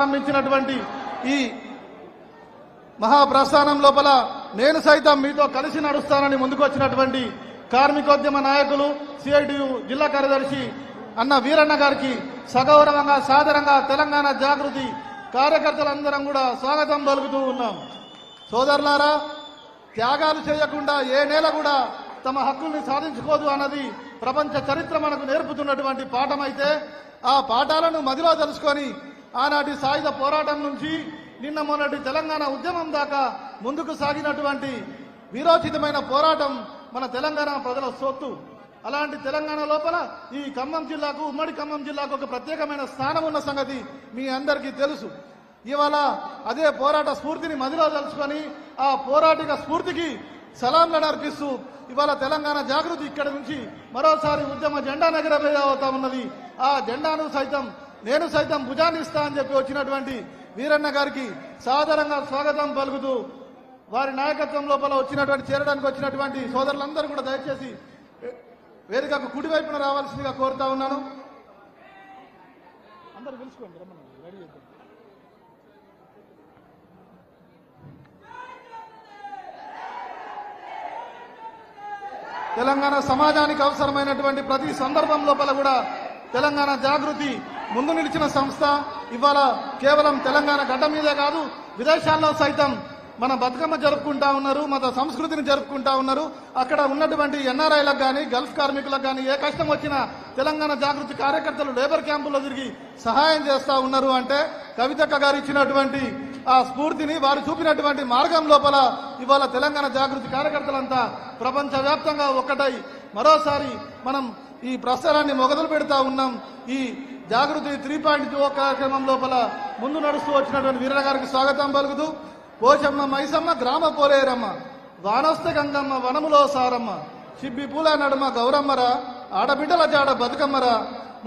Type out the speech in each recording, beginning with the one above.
ప్రారంభించినటువంటి ఈ మహాప్రస్థానం లోపల నేను సైతం మీతో కలిసి నడుస్తానని ముందుకు వచ్చినటువంటి కార్మికోద్యమ నాయకులు సిఐటియు జిల్లా కార్యదర్శి అన్న వీరన్న గారికి సగౌరవంగా సాదరంగా తెలంగాణ జాగృతి కార్యకర్తలందరం కూడా స్వాగతం పలుకుతూ ఉన్నాం. సోదరులారా, త్యాగాలు చేయకుండా ఏ నేల కూడా తమ హక్కుల్ని సాధించుకోదు అన్నది ప్రపంచ చరిత్ర మనకు నేర్పుతున్నటువంటి పాఠమైతే ఆ పాఠాలను మదిలో తెలుసుకొని ఆనాటి సాయుధ పోరాటం నుంచి నిన్న మొన్నటి తెలంగాణ ఉద్యమం దాకా ముందుకు సాగినటువంటి వీరోచితమైన పోరాటం మన తెలంగాణ ప్రజల సొత్తు. అలాంటి తెలంగాణ లోపల ఈ ఖమ్మం జిల్లాకు, ఉమ్మడి ఖమ్మం జిల్లాకు ఒక ప్రత్యేకమైన స్థానం ఉన్న సంగతి మీ అందరికీ తెలుసు. ఇవాళ అదే పోరాట స్ఫూర్తిని మదిలో తెలుసుకొని ఆ పోరాటిక స్ఫూర్తికి సలాంలను అర్పిస్తూ ఇవాళ తెలంగాణ జాగృతి ఇక్కడి నుంచి మరోసారి ఉద్యమ జెండా ఎగరవేయవుతా ఉన్నది. ఆ జెండాను సైతం నేను సైతం భుజాన్ని ఇస్తా అని చెప్పి వచ్చినటువంటి వీరన్న గారికి సాదరంగా స్వాగతం పలుకుతూ వారి నాయకత్వం లోపల చేరడానికి వచ్చినటువంటి సోదరులందరూ కూడా దయచేసి వేదికకు కుడివైపున రావాల్సిందిగా కోరుతా ఉన్నాను. అందరూ పిలుచుకోండి, రెడీ చేద్దాం. తెలంగాణ సమాజానికి అవసరమైనటువంటి ప్రతి సందర్భం లోపల కూడా తెలంగాణ జాగృతి ముందు నిలిచిన సంస్థ. ఇవాళ కేవలం తెలంగాణ గడ్డ మీదే కాదు, విదేశాల్లో సైతం మన బతుకమ్మ జరుపుకుంటా ఉన్నారు, మన సంస్కృతిని జరుపుకుంటా ఉన్నారు. అక్కడ ఉన్నటువంటి ఎన్ఆర్ఐలకు కానీ, గల్ఫ్ కార్మికులకు కానీ ఏ కష్టం వచ్చినా తెలంగాణ జాగృతి కార్యకర్తలు లేబర్ క్యాంపుల్లో తిరిగి సహాయం చేస్తా ఉన్నారు. అంటే కవితక్క గారు ఇచ్చినటువంటి ఆ స్ఫూర్తిని, వారు చూపినటువంటి మార్గం లోపల ఇవాళ తెలంగాణ జాగృతి కార్యకర్తలంతా ప్రపంచవ్యాప్తంగా ఒక్కటై మరోసారి మనం ఈ ప్రసారాన్ని మొదలు పెడతా ఉన్నాం. ఈ జాగృతి 3.0 కార్యక్రమం లోపల ముందు నడుస్తూ వచ్చినటువంటి వీరన్న గారికి స్వాగతం పలుకుతూ, పోచమ్మ మైసమ్మ గ్రామ పోలేరమ్మ, వానొస్తే గంగమ్మ వనములో సారమ్మ, చిబ్బి పూల నడుమ గౌరమ్మరా, ఆడబిడ్డల జాడ బతుకమ్మరా,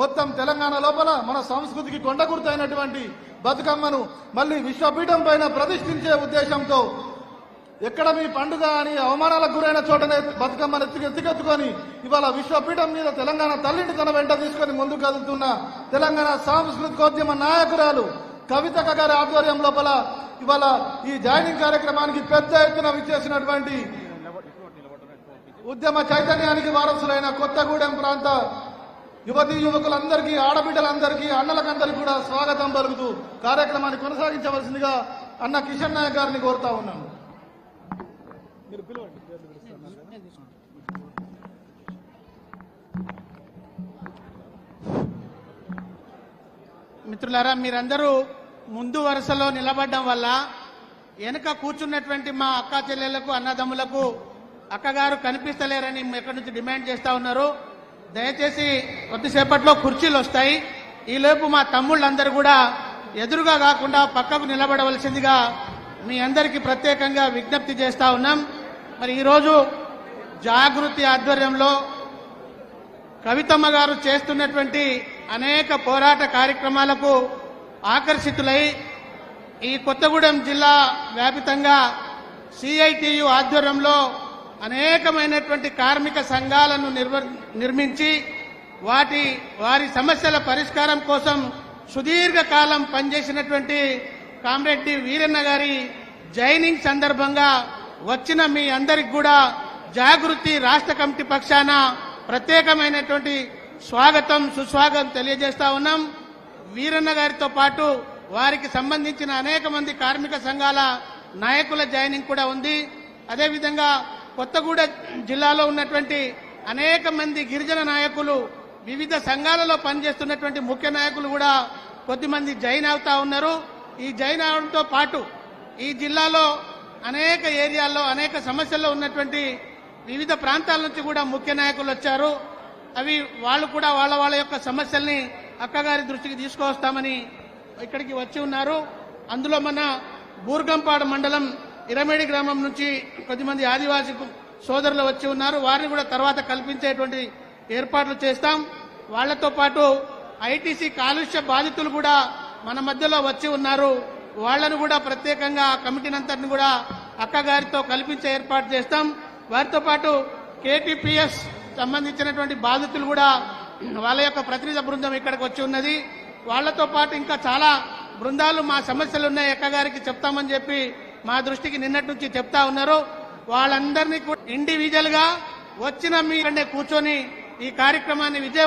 మొత్తం తెలంగాణ లోపల మన సంస్కృతికి కొండ గుర్తైనటువంటి బతుకమ్మను మళ్ళీ విశ్వపీఠం పైన ప్రతిష్ఠించే ఉద్దేశంతో ఎక్కడ మీ పండుగ అని అవమానాలకు గురైన చోటనే బతుకమ్మను ఎత్తుకెత్తుకొని ఇవాళ విశ్వపీఠం మీద తెలంగాణ తల్లిని తన వెంట తీసుకొని ముందుకు కదులుతున్న తెలంగాణ సాంస్కృతికోద్యమ నాయకురాలు కవితక్క గారి ఆధ్వర్యం లోపల ఇవాళ ఈ జాయినింగ్ కార్యక్రమానికి పెద్ద ఎత్తున విచ్చేసినటువంటి ఉద్యమ చైతన్యానికి వారసులైన కొత్తగూడెం ప్రాంత యువతీ యువకులందరికీ, ఆడబిడ్డలందరికీ, అన్నలకందరికీ కూడా స్వాగతం పలుకుతూ కార్యక్రమాన్ని కొనసాగించవలసిందిగా అన్న కిషన్ నాయక్ గారిని కోరుతా ఉన్నాను. మిత్రులారా, మీరందరూ ముందు వరుసలో నిలబడడం వల్ల వెనుక కూర్చున్నటువంటి మా అక్క చెల్లెళ్లకు, అన్నదమ్ములకు అక్కగారు కనిపిస్తలేరని ఎక్కడి నుంచి డిమాండ్ చేస్తా ఉన్నారు. దయచేసి కొద్దిసేపట్లో కుర్చీలు వస్తాయి. ఈలోపు మా తమ్ముళ్ళందరూ కూడా ఎదురుగా కాకుండా పక్కకు నిలబడవలసిందిగా మీ అందరికీ ప్రత్యేకంగా విజ్ఞప్తి చేస్తా ఉన్నాం. మరి ఈరోజు జాగృతి ఆధ్వర్యంలో కవితమ్మ గారు చేస్తున్నటువంటి అనేక పోరాట కార్యక్రమాలకు ఆకర్షితులై ఈ కొత్తగూడెం జిల్లా వ్యాపితంగా సిఐటియు ఆధ్వర్యంలో అనేకమైనటువంటి కార్మిక సంఘాలను నిర్మించి వారి సమస్యల పరిష్కారం కోసం సుదీర్ఘకాలం పనిచేసినటువంటి కామ్రేడ్ వీరన్న గారి జాయినింగ్ సందర్భంగా వచ్చిన మీ అందరికి కూడా జాగృతి రాష్ట్ర కమిటీ పక్షాన ప్రత్యేకమైనటువంటి స్వాగతం, సుస్వాగతం తెలియజేస్తా ఉన్నాం. వీరన్న గారితో పాటు వారికి సంబంధించిన అనేక మంది కార్మిక సంఘాల నాయకుల జాయినింగ్ కూడా ఉంది. అదేవిధంగా కొత్తగూడెం జిల్లాలో ఉన్నటువంటి అనేక మంది గిరిజన నాయకులు, వివిధ సంఘాలలో పనిచేస్తున్నటువంటి ముఖ్య నాయకులు కూడా కొద్దిమంది జాయిన్ అవుతా ఉన్నారు. ఈ జాయిన్ అవడంతో పాటు ఈ జిల్లాలో అనేక ఏరియాల్లో అనేక సమస్యల్లో ఉన్నటువంటి వివిధ ప్రాంతాల నుంచి కూడా ముఖ్య నాయకులు వచ్చారు. వాళ్ళు కూడా వాళ్ళ యొక్క సమస్యల్ని అక్కగారి దృష్టికి తీసుకువస్తామని ఇక్కడికి వచ్చి ఉన్నారు. అందులో మన బూర్గంపాడు మండలం ఇరమేడి గ్రామం నుంచి కొద్దిమంది ఆదివాసీ సోదరులు వచ్చి ఉన్నారు. వారిని కూడా తర్వాత కల్పించేటువంటి ఏర్పాట్లు చేస్తాం. వాళ్లతో పాటు ఐటీసీ కాలుష్య బాధితులు కూడా మన మధ్యలో వచ్చి ఉన్నారు. వాళ్లను కూడా ప్రత్యేకంగా కమిటీనంతటిని కూడా అక్కగారితో కల్పించే ఏర్పాటు చేస్తాం. వారితో పాటు కేటీపీఎస్ సంబంధించినటువంటి బాధితులు కూడా వాళ్ళ యొక్క ప్రతినిధి బృందం ఇక్కడికి వచ్చి ఉన్నది. వాళ్లతో పాటు ఇంకా చాలా బృందాలు మా సమస్యలు ఉన్నాయి అక్క గారికి చెప్తామని చెప్పి మా దృష్టికి నిన్నటి నుంచి చెప్తా ఉన్నారు. వాళ్ళందరినీ ఇండివిజువల్ గా వచ్చిన మీ కూర్చొని ఈ కార్యక్రమాన్ని విజయవంతం